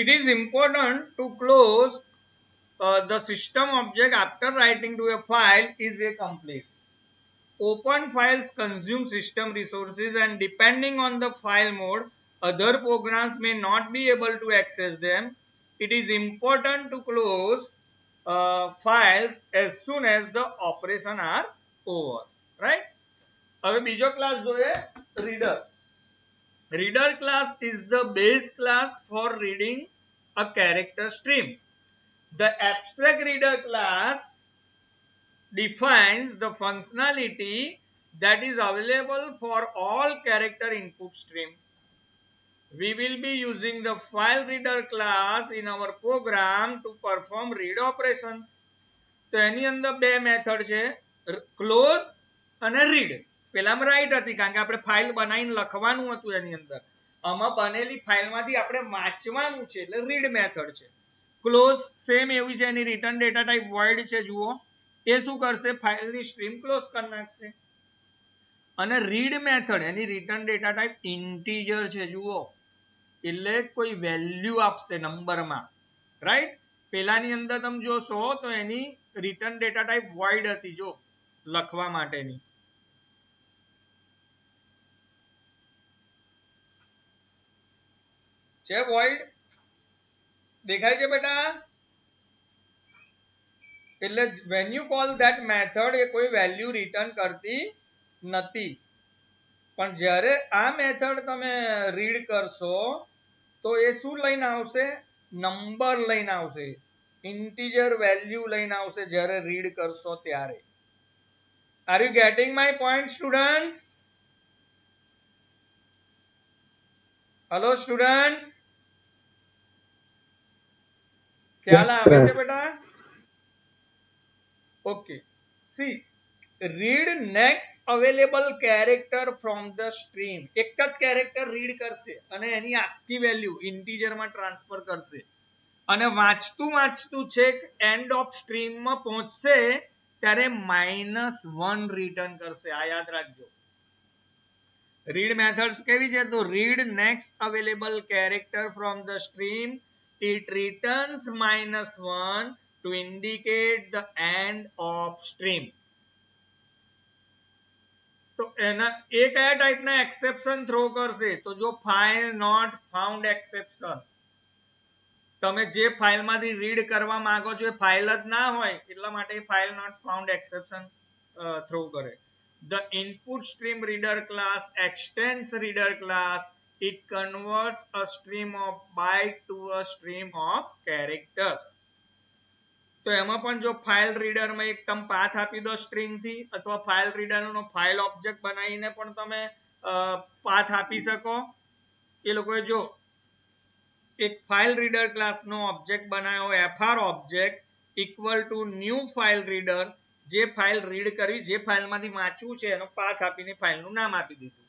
It is important to close the system object after writing to a file is accomplished. Open files consume system resources and depending on the file mode, other programs may not be able to access them. It is important to close files as soon as the operation are over. Right? હવે બીજો class જોઈએ, reader. Reader class is the base class for reading a character stream. The abstract reader class defines the functionality that is available for all character input stream. We will be using the file reader class in our program to perform read operations. તો એની અંદર બે method છે, close અને read. પેલામાં right હતી કારણ કે આપણે ફાઇલ બનાવીને લખવાનું હતું એની અંદર. આમાં બનેલી ફાઇલમાંથી આપણે વાંચવાનું છે એટલે રીડ મેથડ છે. ક્લોઝ સેમ એવી છે, એની રિટર્ન ડેટા ટાઈપ વોઇડ છે. જુઓ એ શું કરશે, ફાઇલની સ્ટ્રીમ ક્લોઝ કરી નાખશે. અને રીડ મેથડ એની રિટર્ન ડેટા ટાઈપ ઇન્ટીજર છે. જુઓ એટલે કોઈ વેલ્યુ આપશે નંબરમાં, રાઈટ. પેલાની અંદર તમે જોશો તો એની રિટર્ન ડેટા ટાઈપ વોઇડ હતી, જો લખવા માટેની. છે વોઇડ, દેખાય છે બેટા. એટલે when you call that method એ કોઈ વેલ્યુ રિટર્ન કરતી નથી. પણ જ્યારે આ મેથડ તમે રીડ કરશો તો એ શું લઈને આવશે, નંબર લઈને આવશે, ઇન્ટીજર વેલ્યુ લઈને આવશે જ્યારે રીડ કરશો ત્યારે. Are you getting my point students? Hello students, ખ્યાલ આવે છે બેટા? Okay. C, read next available character from the stream. એક જ કેરેક્ટર રીડ કરશે અને એની ASCII વેલ્યુ ઇન્ટીજર માં ટ્રાન્સફર કરશે અને વાંચતું છેક એન્ડ ઓફ સ્ટ્રીમ માં પહોંચશે ત્યારે -1 રિટર્ન કરશે. આ યાદ રાખજો. રીડ મેથડ્સ કેવી છે, તો read next available character from the stream, it returns -1 to indicate the end of stream. તો એના એ કયા ટાઈપના એક્સેપ્શન થ્રો કરશે, તો જો ફાઇલ નોટ ફાઉન્ડ એક્સેપ્શન. તમે જે ફાઇલમાંથી રીડ કરવા માંગો છો એ ફાઇલ જ ના હોય એટલા માટે file not found exception throw કરે. The input stream reader class extends reader class. It converts a stream of byte to a stream of characters. તો એમાં પણ જો ફાઇલ રીડરમાં એક તમે પાથ આપી દો સ્ટ્રિંગ થી, અથવા ફાઇલ રીડરનો ફાઇલ ઓબ્જેક્ટ બનાવીને પણ તમે પાથ આપી શકો. એ લોકોએ જો એક ફાઇલ રીડર ક્લાસનો ઓબ્જેક્ટ બનાવ્યો, fr object equal to new file reader. જે ફાઇલ રીડ કરવી, જે ફાઇલમાંથી વાંચવું છે એનો પાથ આપીને ફાઇલનું નામ આપી દીધું.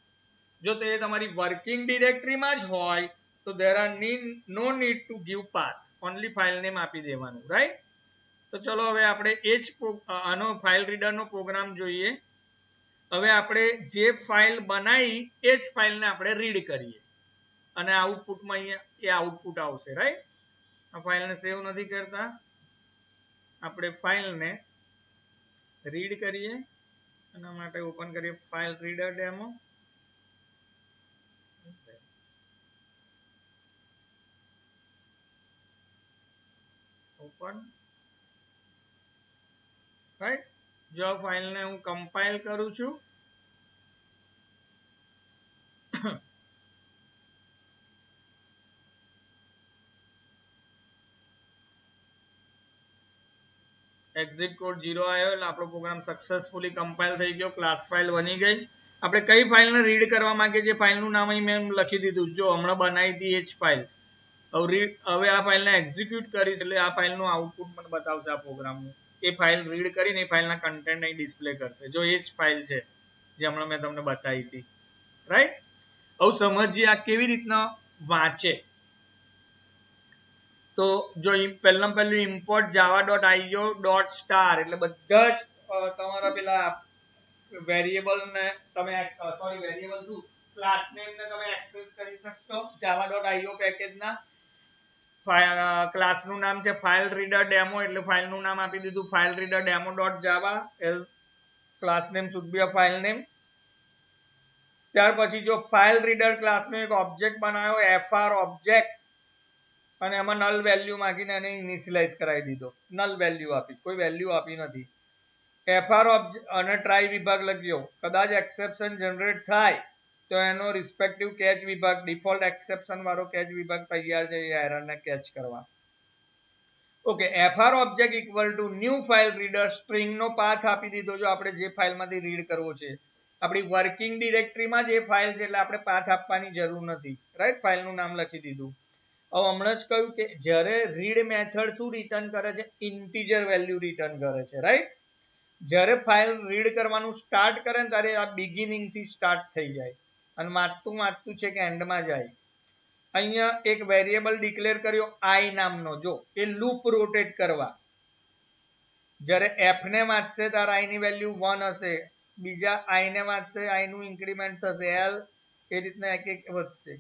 જો તે તમારી વર્કિંગ ડિરેક્ટરીમાં જ હોય તો there are no need to give path, only file name આપી દેવાનું, રાઈટ. તો ચલો હવે આપણે એ જ આનો ફાઇલ રીડરનો પ્રોગ્રામ જોઈએ. હવે આપણે જે ફાઇલ બનાવી એ જ ફાઇલને આપણે રીડ કરીએ અને આઉટપુટમાં અહીંયા એ આઉટપુટ આવશે, રાઈટ. આ ફાઇલને સેવ નથી કરતા, આપણે ફાઇલને રીડ કરીએ. એના માટે ઓપન કરીએ file reader demo. Open, right. જો ફાઇલને હું કમ્પાઇલ કરું છું, એક્ઝિટ કોડ 0 આવ્યો એટલે આપણો પ્રોગ્રામ સક્સેસફુલી કમ્પાઇલ થઈ ગયો, ક્લાસ ફાઇલ બની ગઈ. આપણે કઈ ફાઇલને રીડ કરવા માંગીએ છીએ, ફાઇલનું નામ અહીં મેં લખી દીધું, જો હમણાં બનાવી હતી એ જ ફાઇલ. હવે આ ફાઇલને એક્ઝિક્યુટ કરીશ એટલે આ ફાઇલનું આઉટપુટ મને બતાવશે આ પ્રોગ્રામનું. એ ફાઇલ રીડ કરીને એ ફાઇલના કન્ટેન્ટ અહીં ડિસ્પ્લે કરશે. જો એ જ ફાઇલ છે જે હમણાં મેં તમને બતાવી હતી, રાઈટ. હવે સમજીએ આ કેવી રીતના વાંચે. તો જો પહેલામાં પહેલું ઇમ્પોર્ટ java.io.star એટલે બધા જ તમારા પેલા વેરિયેબલ ને તમે વેરિયેબલ શું ક્લાસ નેમ ને તમે એક્સેસ કરી શકશો java.io પેકેજ ના. ક્લાસનું નામ છે ફાઇલ રીડર ડેમો એટલે ફાઇલનું નામ આપી દીધું ફાઇલ રીડર ડેમો.java as class name should be a file name. ત્યાર પછી જો ફાઇલ રીડર ક્લાસનો એક ઓબ્જેક્ટ બનાવ્યો fr ઓબ્જેક્ટ અને એમાં નલ વેલ્યુ માંગીને એને ઇનિશિયલાઇઝ કરાવી દીધો, નલ વેલ્યુ આપી, કોઈ વેલ્યુ આપી નથી. fr ઓબ્જેક્ટ અને ટ્રાય વિભાગ લખ્યો, કદાચ એક્સેપ્શન જનરેટ થાય તો એનો રિસ્પેક્ટિવ કેચ વિભાગ ડિફોલ્ટ એક્સેપ્શન વાળો કેચ વિભાગ તૈયાર છે એ એરરને કેચ કરવા. Okay, fr object equal to new file reader string નો પાથ આપી દીધો. જો આપણે જે ફાઇલમાંથી રીડ કરવો છે આપણી વર્કિંગ ડિરેક્ટરીમાં જે ફાઇલ છે એટલે આપણે પાથ આપવાની જરૂર નથી, રાઈટ. ફાઇલનું નામ લખી દીધું. હવે હમણાં જ કહ્યું કે જ્યારે રીડ મેથડ શું રિટર્ન કરે છે, ઇન્ટીજર વેલ્યુ રિટર્ન કરે છે, રાઈટ. જ્યારે ફાઇલ રીડ કરવાનું સ્ટાર્ટ કરે ને ત્યારે આ બિગિનિંગ થી સ્ટાર્ટ થઈ જાય અને વાંચતું છે કે એન્ડમાં જાય. અહીંયા એક વેરિયેબલ ડિક્લેર કર્યો આઈ નામનો, જો એ લૂપ રોટેટ કરવા. જ્યારે f ને વાંચશે ત્યારે i ની વેલ્યુ 1 હશે, બીજા i ને વાંચશે i નું ઇન્ક્રીમેન્ટ થશે l, એ રીતના એક એક વધશે.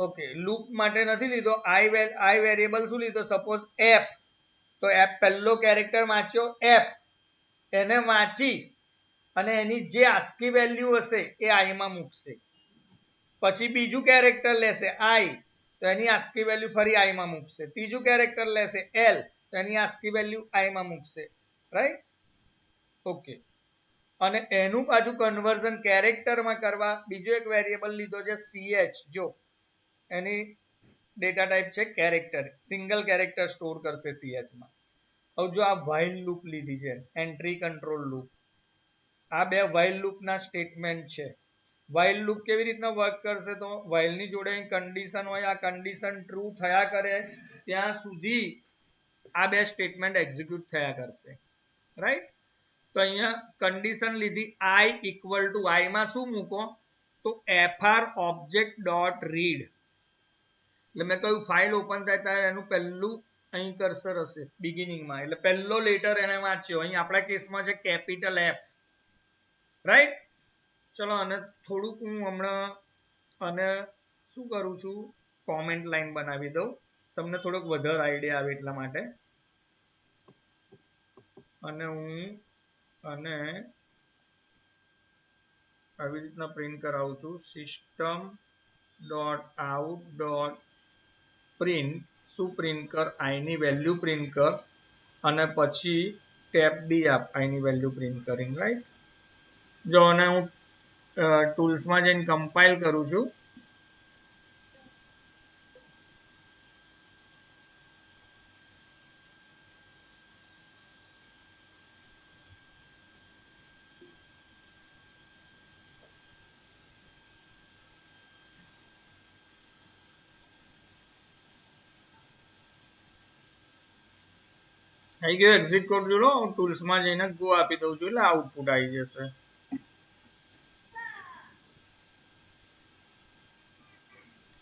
ઓકે, લૂપ માટે નથી લીધો, i વેરિયેબલ શું લીધો, સપોઝ f, તો f પહેલો કેરેક્ટર વાંચ્યો f, એને વાંચી અને એની જે આસ્કી વેલ્યુ હશે એ i માં મૂકશે. પછી બીજું કેરેક્ટર લેશે i, તો એની આસ્કી વેલ્યુ ફરી i માં મૂકશે. ત્રીજું કેરેક્ટર લેશે l, તો એની આસ્કી વેલ્યુ i માં મૂકશે, રાઈટ. ઓકે, અને એનું પાછું કન્વર્ઝન કેરેક્ટરમાં કરવા બીજો એક વેરિયેબલ લીધો છે ch, જો એની ડેટા ટાઈપ છે કેરેક્ટર, સિંગલ કેરેક્ટર સ્ટોર કરશે ch માં. હવે જો આ while લૂપ લીધી છે, એન્ટ્રી કંટ્રોલ લૂપ, આ બે while લૂપ ના સ્ટેટમેન્ટ છે. while લૂપ કેવી રીતના વર્ક કરશે, તો while ની જોડે કન્ડિશન હોય, આ કન્ડિશન ટ્રુ થયા કરે ત્યાં સુધી આ બે સ્ટેટમેન્ટ એક્ઝિક્યુટ થયા કરશે, રાઈટ. તો અહીંયા કન્ડિશન લીધી i ઇક્વલ ટુ i માં શું મૂકો, તો fr ઓબ્જેક્ટ ડોટ રીડ. એટલે મેં કહ્યું ફાઇલ ઓપન થાય ત્યારે એનું પહેલું અહીં કર્સર હશે બિગિનિંગમાં, એટલે પહેલો લેટર એને વાંચ્યો. અહીં આપણા કેસમાં છે કેપિટલ f, રાઈટ. ચલો અને થોડુંક હું હમણાં અને શું કરું છું, કોમેન્ટ લાઈન બનાવી દઉં તમને થોડોક વધારે આઈડિયા આવે એટલા માટે. અને હું અને આવી રીતના પ્રિન્ટ કરાવું છું, system dot out dot print. શું પ્રિન્ટ કર, આઈ ની વેલ્યુ પ્રિન્ટ કર અને પછી ટેબ ડી આપ આઈ ની વેલ્યુ પ્રિન્ટ કરીને, રાઈટ. જો અને હું ટૂલ્સમાં જઈને કમ્પાઇલ કરું છું. આવી ગયો એક્ઝિટ કોડ, જોડો ટૂલ્સમાં જઈને ગો આપી દઉં છું એટલે આઉટપુટ આવી જશે.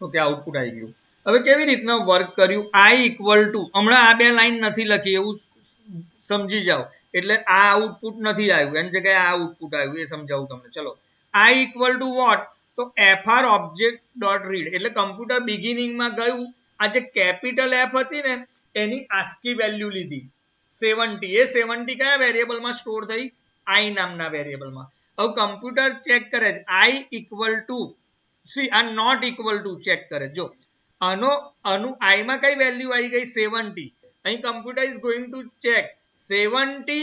ઓકે, આઉટપુટ આવી ગયું. હવે કેવી રીતના વર્ક કર્યું, i ઇક્વલ ટુ, હમણાં આ બે લાઈન નથી લખી એવું સમજી જાઓ, એટલે આ આઉટપુટ નથી આવ્યું, એની જગ્યાએ આ આઉટપુટ આવ્યું, એ સમજાવું તમને. ચલો, i ઇક્વલ ટુ વોટ, તો fr ઓબ્જેક્ટ ડોટ રીડ, એટલે કમ્પ્યુટર બિગિનિંગમાં ગયું, આ જે કેપિટલ f હતી ને એની આસ્કી વેલ્યુ લીધી 70, એ 70 કયા વેરિયેબલમાં સ્ટોર થઈ, i નામના વેરિયેબલમાં. હવે કમ્પ્યુટર ચેક કરે છે I ઇક્વલ ટુ સી આ નોટ ઇક્વલ ટુ ચેક કરે જો આનું I માં કઈ વેલ્યુ આવી ગઈ 70 અહીં computer is going to check 70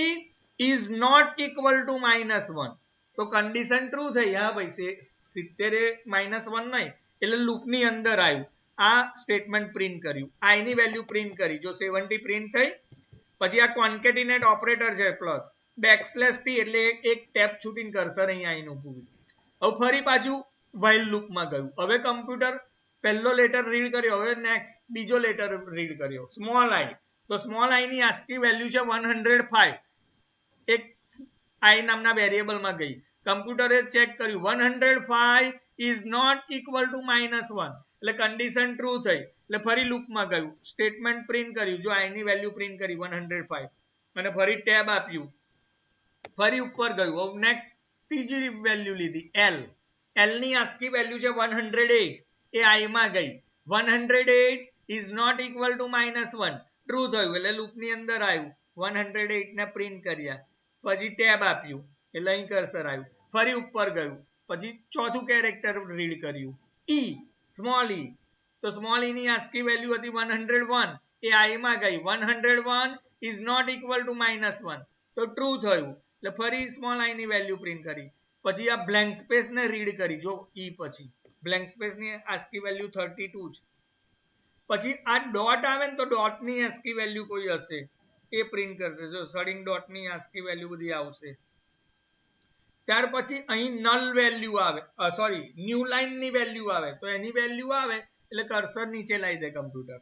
is not equal to -1 તો કન્ડિશન ટ્રુ થઈ હા ભાઈ 70 એ -1 નહીં એટલે લૂપ ની અંદર આવ્યું આ સ્ટેટમેન્ટ પ્રિન્ટ કર્યું I ની વેલ્યુ પ્રિન્ટ કરી જો 70 પ્રિન્ટ થઈ પછી આ કોન્કેટિનેટ ઓપરેટર છે પ્લસ બેકસ્લેશ t એટલે એક ટેબ છૂટીને કર્સર અહીંયા આવીને ઊભું હવે ફરી પાછું while લૂપ માં ગયું હવે કમ્પ્યુટર પહેલો લેટર રીડ કર્યો હવે નેક્સ્ટ બીજો લેટર રીડ કર્યો સ્મોલ I તો સ્મોલ I ની આસ્કી વેલ્યુ છે 105 એક I નામના વેરિયેબલ માં ગઈ કમ્પ્યુટરે ચેક કર્યું 105 ઇઝ નોટ ઇક્વલ ટુ -1 એટલે કન્ડિશન ટ્રુ થઈ એટલે ફરી લૂપ માં ગયું સ્ટેટમેન્ટ પ્રિન્ટ કર્યું જો I ની વેલ્યુ પ્રિન્ટ કરી 105 અને ફરી ટેબ આપ્યું ફરી ઉપર ગયું હવે નેક્સ્ટ ત્રીજી વેલ્યુ લીધી L ની આસ્કી વેલ્યુ છે 108 એ I માં ગઈ 108 is not equal to -1 true થયું એટલે લૂપ ની અંદર આવ્યું 108 ને પ્રિન્ટ કર્યા પછી ટેબ આપ્યું એટલે અહીં કર્સર આવ્યું ફરી ઉપર ગયું પછી ચોથું કેરેક્ટર રીડ કર્યું E સ્મોલ e તો સ્મોલ e ની આસ્કી વેલ્યુ હતી 101 એ I માં ગઈ 101 ઇઝ નોટ ઇક્વલ ટુ -1 તો ટ્રુ થયું એટલે ફરી સ્મોલ I ની વેલ્યુ પ્રિન્ટ કરી પછી આ બ્લેન્ક સ્પેસ ને રીડ કરી જો E પછી બ્લેન્ક સ્પેસ ની આસ્કી વેલ્યુ 32 છે પછી આ ડોટ આવે ને તો ડોટ ની આસ્કી વેલ્યુ કોઈ હશે એ પ્રિન્ટ કરશે જો સડિંગ ડોટ ની આસ્કી વેલ્યુ બધી આવશે ત્યાર પછી અહીં નલ વેલ્યુ આવે સોરી ન્યૂ લાઈન ની વેલ્યુ આવે તો એની વેલ્યુ આવે એટલે કર્સર નીચે લાવી દે કમ્પ્યુટર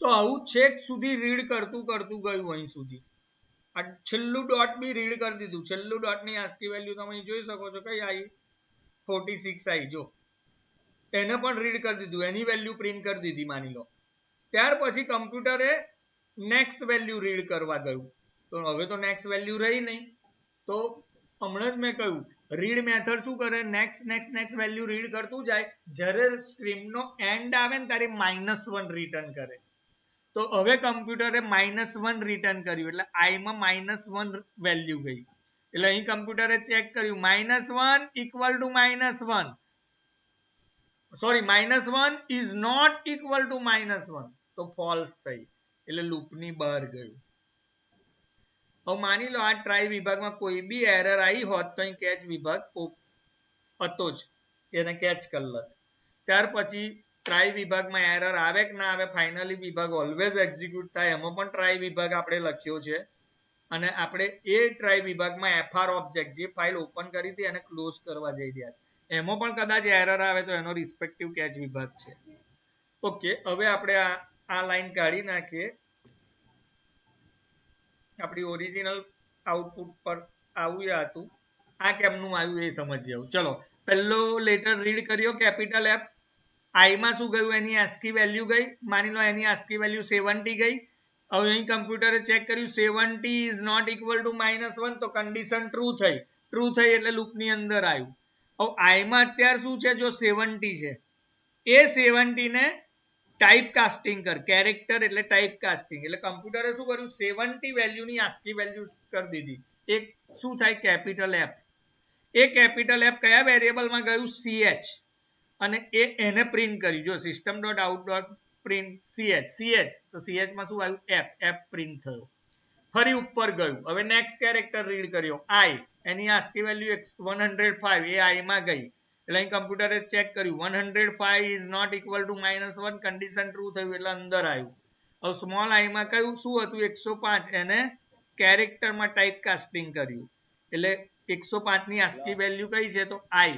તો આવું છેક સુધી રીડ કરતું ગયું અહીં સુધી આ છેલ્લું ડોટ બી રીડ કરી દીધું છેલ્લું ડોટ ની આસ્કી વેલ્યુ તમે જોઈ શકો છો કઈ આવી 46 આવી જો એને પણ રીડ કરી દીધું એની વેલ્યુ પ્રિન્ટ કરી દીધી માની લો ત્યાર પછી કમ્પ્યુટરે નેક્સ્ટ વેલ્યુ રીડ કરવા ગયું તો હવે તો નેક્સ્ટ વેલ્યુ રહી નહીં તો હમણાં જ મેં કહ્યું રીડ મેથડ શું કરે નેક્સ્ટ વેલ્યુ રીડ કરતું જાય જ્યારે સ્ટ્રીમનો એન્ડ આવે ને ત્યારે -1 રિટર્ન કરે તો હવે કમ્પ્યુટરે -1 રિટર્ન કર્યું એટલે I માં -1 વેલ્યુ ગઈ એટલે અહીં કમ્પ્યુટરે ચેક કર્યું -1 equal to -1 sorry -1 is not equal to -1 તો ફોલ્સ થઈ એટલે લૂપની બહાર ગયું હવે માની લો આ ટ્રાય વિભાગમાં કોઈ બી એરર આવી હોત તો અહીં કેચ વિભાગ હતો જ એને કેચ કરી લે ત્યાર પછી ટ્રાય વિભાગમાં એરર આવે કે ના આવે ફાઇનલી વિભાગ ઓલવેઝ એક્ઝિક્યુટ થાય એમાં પણ ટ્રાય વિભાગ આપણે લખ્યો છે અને આપણે એ ટ્રાય વિભાગમાં FR ઓબ્જેક્ટ જે ફાઇલ ઓપન કરી હતી એને ક્લોઝ કરવા જઈ રહ્યા છે એમાં પણ કદાચ એરર આવે તો એનો રિસ્પેક્ટિવ કેચ વિભાગ છે ઓકે હવે આપણે આ લાઈન કાઢી નાખીએ આપણી ઓરિજિનલ આઉટપુટ પર આવ્યું હતું આ કેમનું આવ્યું એ સમજીએ ચલો પહેલો લેટર રીડ કર્યો કેપિટલ F I માં શું ગયું એની ASCII વેલ્યુ ગઈ માની લો એની ASCII વેલ્યુ 70 ગઈ હવે અહીં કમ્પ્યુટરે ચેક કર્યું 70 ઇઝ નોટ ઇક્વલ ટુ -1 તો કન્ડિશન ટ્રુ થઈ એટલે લૂપ ની અંદર આવ્યું હવે I માં અત્યારે શું છે જો 70 છે એ 70 ને ટાઈપ કાસ્ટિંગ કર કેરેક્ટર એટલે ટાઈપ કાસ્ટિંગ એટલે કમ્પ્યુટરે શું કર્યું 70 વેલ્યુ ની ASCII વેલ્યુ કરી દીધી એક શું થાય કેપિટલ F એ કેપિટલ F કયા વેરિયેબલ માં ગયું CH અને એને પ્રિન્ટ કર્યું જો system.out.print ch તો ch માં શું આવ્યું f પ્રિન્ટ થયો ફરી ઉપર ગયું હવે નેક્સ્ટ કેરેક્ટર રીડ કર્યો I એની ASCII વેલ્યુ 105 એ I માં ગઈ એટલે અહીં કમ્પ્યુટરે ચેક કર્યું 105 is not equal to -1 condition true થયું એટલે અંદર આવ્યું હવે સ્મોલ I માં કયું શું હતું 105 એને કેરેક્ટર માં ટાઈપ કાસ્ટિંગ કર્યું એટલે 105 ની ASCII વેલ્યુ કઈ છે તો I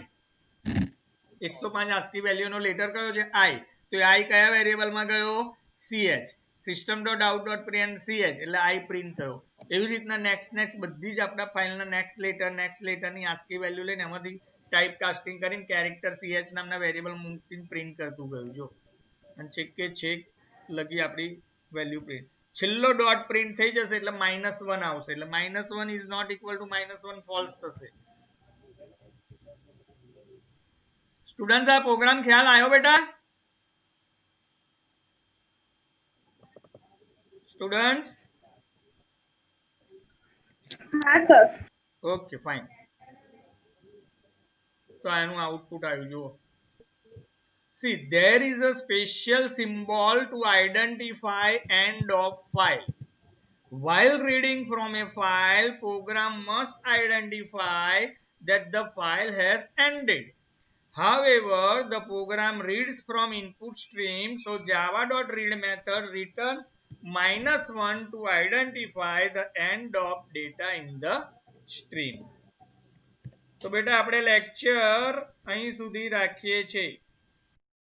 105 ASCII વેલ્યુ નો લેટર કયો છે I તો I કયા વેરિયેબલ માં ગયો ch system.out.print ch એટલે I પ્રિન્ટ થયો એવી રીતના નેક્સ્ટ બધી જ આપણા ફાઇલના નેક્સ્ટ લેટર ની ASCII વેલ્યુ લઈને એમાંથી ટાઈપ કાસ્ટિંગ કરીને કેરેક્ટર ch નામના વેરિયેબલ મૂકીને પ્રિન્ટ કરતું ગયું જો અને છેક લગી આપણી વેલ્યુ પ્રિન્ટ છેલ્લો ડોટ પ્રિન્ટ થઈ જશે એટલે -1 આવશે એટલે -1 is not equal to -1 false થશે સ્ટુડન્ટ્સ આ પ્રોગ્રામ ખ્યાલ આવ્યો બેટા તો આનું આઉટપુટ આવ્યું જુઓ. See, there is a special symbol to identify end of file. While reading from a file, program must identify that the file has ended. However, the program reads from input stream, so java.read method returns -1 to identify the end of data in the stream. તો બેટા આપણે lecture અહીં સુધી રાખીએ છીએ.